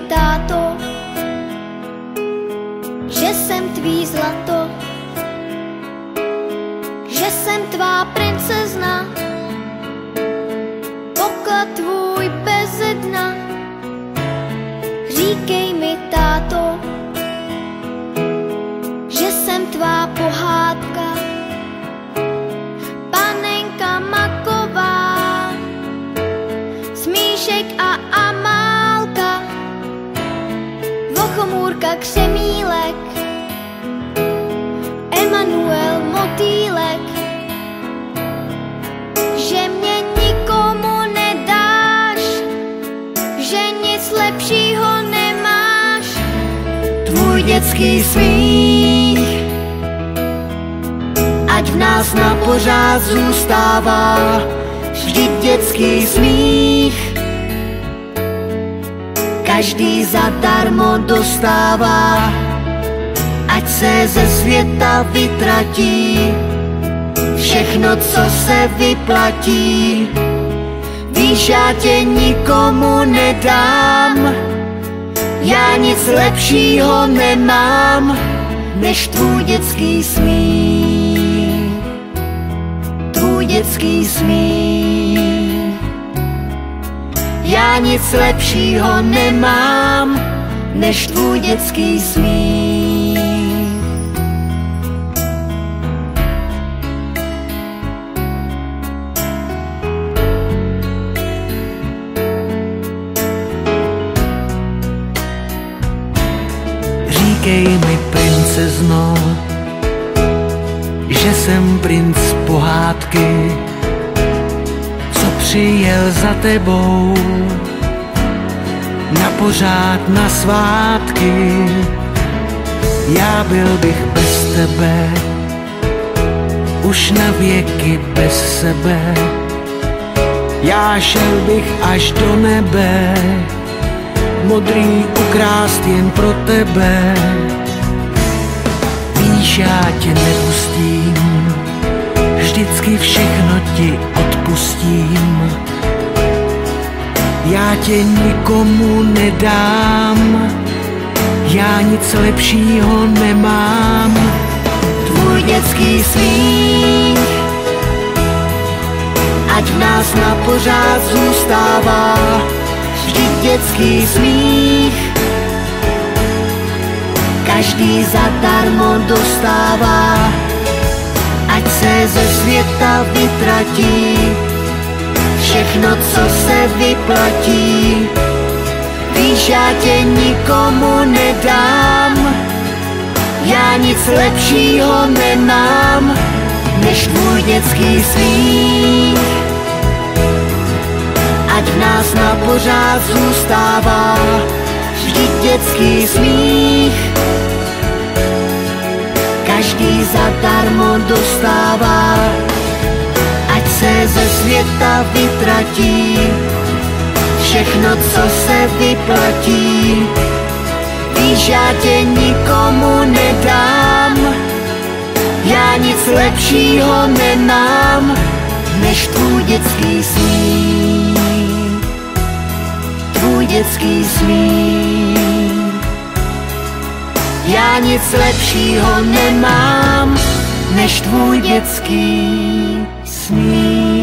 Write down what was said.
táto, že jsem tvý zlato, že jsem tvá princezna, poklad tvůj beze dna. Říkej mi, táto, že jsem tvá pohádka, panenka maková, Smíšek a Amálka, Vochomůrka Křemílek, Emanuel Motýlek, že mě nikomu nedáš, že nic lepšího nemáš. Tvůj dětský smích, ať v nás na pořád zůstává, vždyť dětský smích každý zadarmo dostává. Ať se ze světa vytratí všechno, co se vyplatí. Víš, já tě nikomu nedám, já nic lepšího nemám, než tvůj dětský smích. Tvůj dětský smích. Já nic lepšího nemám, než tvůj dětský smích. Říkej mi, princezno, že jsem princ pohádky, co přijel za tebou na pořád na svátky. Já byl bych bez tebe, už na věky bez sebe. Já šel bych až do nebe, modrý ukrást jen pro tebe. Víš, já tě nepustím, vždycky všechno ti odpustím. Já tě nikomu nedám, já nic lepšího nemám. Tvůj dětský smích, ať v nás na pořád zůstává, vždyť dětský smích každý zadarmo dostává. Ať se ze světa vytratí všechno, co se vyplatí. Víš, já tě nikomu nedám, já nic lepšího nemám, než tvůj dětský smích. Ať v nás na pořád zůstává, vždyť dětský smích každý zadarmo dostává. Ať se ze světa vytratí všechno, co se vyplatí. Víš, já tě nikomu nedám, já nic lepšího nemám, než tvůj dětský smích. Tvůj dětský smích. Já nic lepšího nemám, než tvůj dětský smích.